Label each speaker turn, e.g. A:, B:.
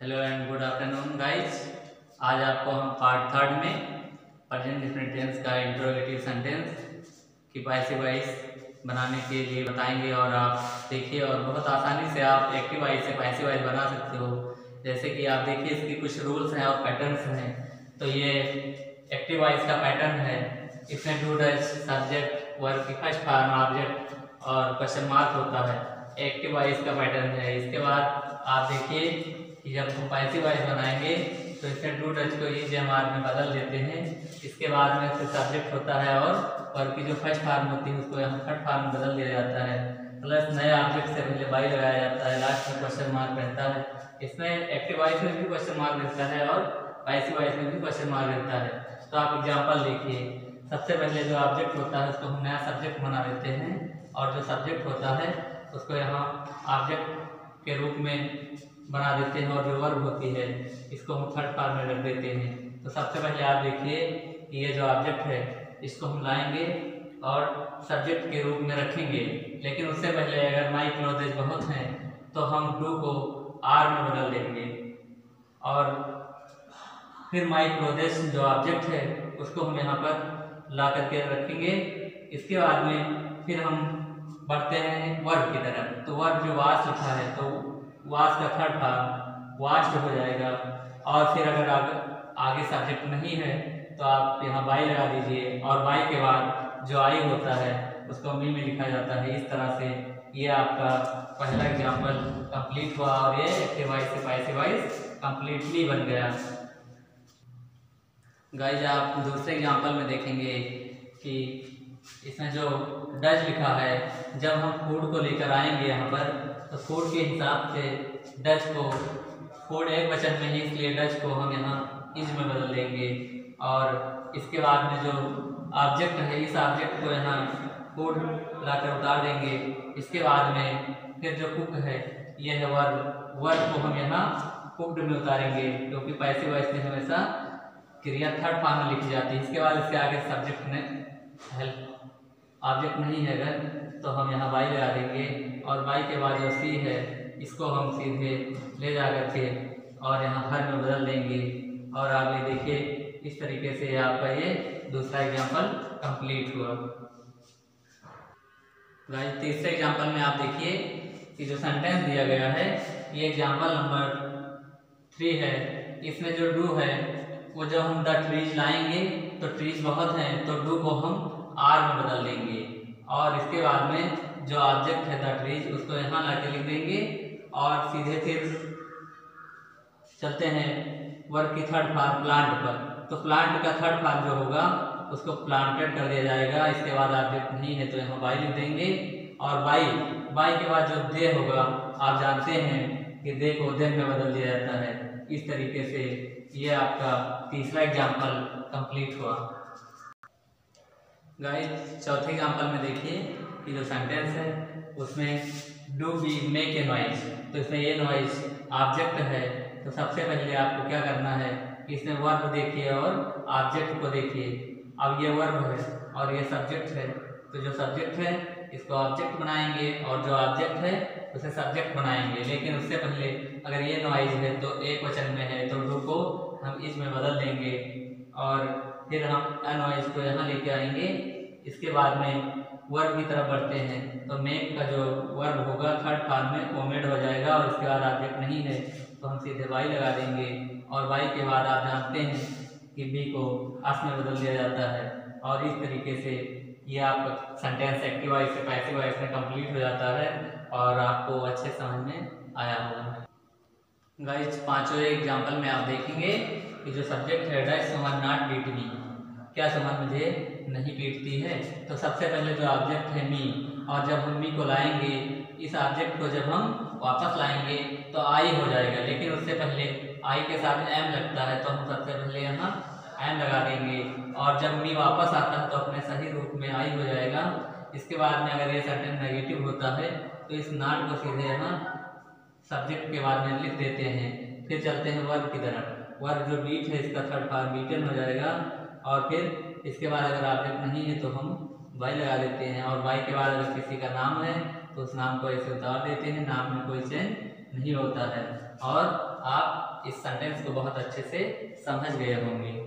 A: Hello and good afternoon guys. आज आपको हम पार्ट थर्ड में प्रेजेंट डिफिनिट टेंस का इंट्रोगेटिव सेंटेंस की पैसिव वॉइस बनाने के लिए बताएंगे और आप देखिए और बहुत आसानी से आप एक्टिव वॉइस से पैसिव वॉइस बना सकते हो। जैसे कि आप देखिए इसके कुछ रूल्स हैं और पैटर्न्स हैं। तो ये एक्टिव वॉइस का पैटर्न है। इसमें डू डज सब्जेक्ट वर्ब की फर्स्ट फॉर्म ऑब्जेक्ट और क्वेश्चन मार्क होता है। एक्टिव वॉइस का पैटर्न है। इसके बाद आप देखिए कि जब हम पैसिव वॉइस बनाएंगे तो इसमें डू डज को इज एम आर में बदल देते हैं। इसके बाद में फिर सब्जेक्ट होता है और वर्ब की जो फर्स्ट फॉर्म होती है उसको यहाँ थर्ड फॉर्म में बदल दिया जाता है। प्लस नए ऑब्जेक्ट से पहले बाई लगाया जाता है, लास्ट में क्वेश्चन मार्क रहता है। इसमें एक्टिव वॉइस में भी क्वेश्चन मार्क रहता है और पैसिव वॉइस में भी क्वेश्चन मार्क रहता है। तो आप एग्जाम्पल देखिए। सबसे पहले जो ऑब्जेक्ट होता है उसको हम नया सब्जेक्ट बना देते हैं और जो सब्जेक्ट होता है उसको यहाँ ऑब्जेक्ट के रूप में बना देते हैं और जो वर्ब होती है इसको हम थर्ड फॉर्म में रख देते हैं। तो सबसे पहले आप देखिए कि ये जो ऑब्जेक्ट है इसको हम लाएंगे और सब्जेक्ट के रूप में रखेंगे। लेकिन उससे पहले अगर माई क्लोथेज बहुत हैं तो हम डू को आर में बदल देंगे और फिर माई क्लोथेज जो ऑब्जेक्ट है उसको हम यहाँ पर ला करके रखेंगे। इसके बाद में फिर हम बढ़ते हैं वर्ब की तरफ। तो वर्ब जो वाश लिखा है तो वाश का थर्ड फॉर्म वाश्ड हो जाएगा। और फिर अगर आगे सब्जेक्ट नहीं है तो आप यहाँ बाई लगा दीजिए और बाई के बाद जो आई होता है उसको मी में लिखा जाता है। इस तरह से ये आपका पहला एग्जाम्पल कंप्लीट हुआ और ये एक्टिव वॉइस से पैसिव वॉइस कंप्लीटली बन गया। गाइस आप दूसरे एग्जाम्पल में देखेंगे कि इसमें जो डज लिखा है, जब हम फूड को लेकर आएंगे यहाँ पर तो फूड के हिसाब से डज को, फूड एक वचन में ही इसलिए डज को हम यहाँ इज में बदल देंगे। और इसके बाद में जो ऑब्जेक्ट है इस ऑब्जेक्ट को यहाँ फूड लाकर उतार देंगे। इसके बाद में फिर जो कुक है ये है वर्ब, वर्ब को हम यहाँ कुक्ड में उतारेंगे क्योंकि पैसिव वॉइस में हमेशा क्रिया थर्ड फॉर्म में लिखी जाती है। इसके बाद इसके आगे सब्जेक्ट में हेल्प ऑब्जेक्ट नहीं है अगर तो हम यहाँ बाई लगा देंगे और बाई के बाद जो सी है इसको हम सीधे ले जा करके और यहाँ हर में बदल देंगे। और आगे देखिए इस तरीके से आपका ये दूसरा एग्जाम्पल कंप्लीट हुआ। गाइस तीसरे एग्जाम्पल में आप देखिए कि जो सेंटेंस दिया गया है ये एग्जाम्पल नंबर 3 है। इसमें जो डू है वो जब हम द ट्रीज लाएंगे तो ट्रीज बहुत हैं तो डू को हम आर में बदल देंगे और इसके बाद में जो ऑब्जेक्ट है द ट्रीज उसको यहाँ ला के लिख देंगे और सीधे फिर चलते हैं वर्ब की थर्ड फॉर्म प्लांट पर। तो प्लांट का थर्ड फॉर्म जो होगा उसको प्लांटेड कर दिया जाएगा। इसके बाद ऑब्जेक्ट नहीं है तो यहाँ बाई लिख देंगे और बाई के बाद जो दे होगा आप जानते हैं कि दे को देन में बदल दिया जाता है। इस तरीके से ये आपका तीसरा एग्जाम्पल कंप्लीट हुआ। गाइस चौथे एग्जाम्पल में देखिए कि जो सेंटेंस है उसमें do be make a noise. तो इसमें ये नॉइज ऑब्जेक्ट है। तो सबसे पहले आपको क्या करना है कि इसमें वर्ब देखिए और ऑब्जेक्ट को देखिए। अब ये वर्ब है और ये सब्जेक्ट है तो जो सब्जेक्ट है इसको ऑब्जेक्ट बनाएंगे और जो ऑब्जेक्ट है उसे सब्जेक्ट बनाएंगे। लेकिन उससे पहले अगर ये नॉइज है तो एक वचन में है तो डू को हम इज में बदल देंगे और फिर हम अनॉइज को यहाँ लेके आएंगे। इसके बाद में वर्ब की तरफ बढ़ते हैं तो मेक का जो वर्ब होगा थर्ड फॉर्म में ओमेड हो जाएगा और इसके बाद ऑब्जेक्ट नहीं है तो हम सीधे बाई लगा देंगे और बाई के बाद आप जानते हैं कि बी को अस में बदल दिया जाता है। और इस तरीके से ये आपका सेंटेंस एक्टिव वॉइस से पैसिव वॉइस में कंप्लीट हो जाता है और आपको अच्छे समझ में आया होगा। गाइस पांचवें एग्जाम्पल में आप देखेंगे कि जो सब्जेक्ट है does someone not beat me, क्या समझ मुझे नहीं पीटती है। तो सबसे पहले जो ऑब्जेक्ट है मी और जब हम मी को लाएंगे इस ऑब्जेक्ट को जब हम वापस लाएंगे तो आई हो जाएगा। लेकिन उससे पहले आई के साथ एम लगता है तो हम सबसे पहले यहाँ एम लगा देंगे और जब मी वापस आता है तो अपने सही रूप में आई हो जाएगा। इसके बाद में अगर ये सेंटेंस नेगेटिव होता है तो इस नॉट को सीधे यहाँ सब्जेक्ट के बाद में लिख देते हैं। फिर चलते हैं वर्ब की तरफ। वर्ब जो बीट है इसका थर्ड फॉर्म बीटन हो जाएगा और फिर इसके बाद अगर ऑब्जेक्ट नहीं है तो हम बाई लगा देते हैं और बाई के बाद अगर किसी का नाम है तो उस नाम को ऐसे उतार देते हैं, नाम में कोई चेंज नहीं होता है। और आप इस सेंटेंस को बहुत अच्छे से समझ गए होंगे।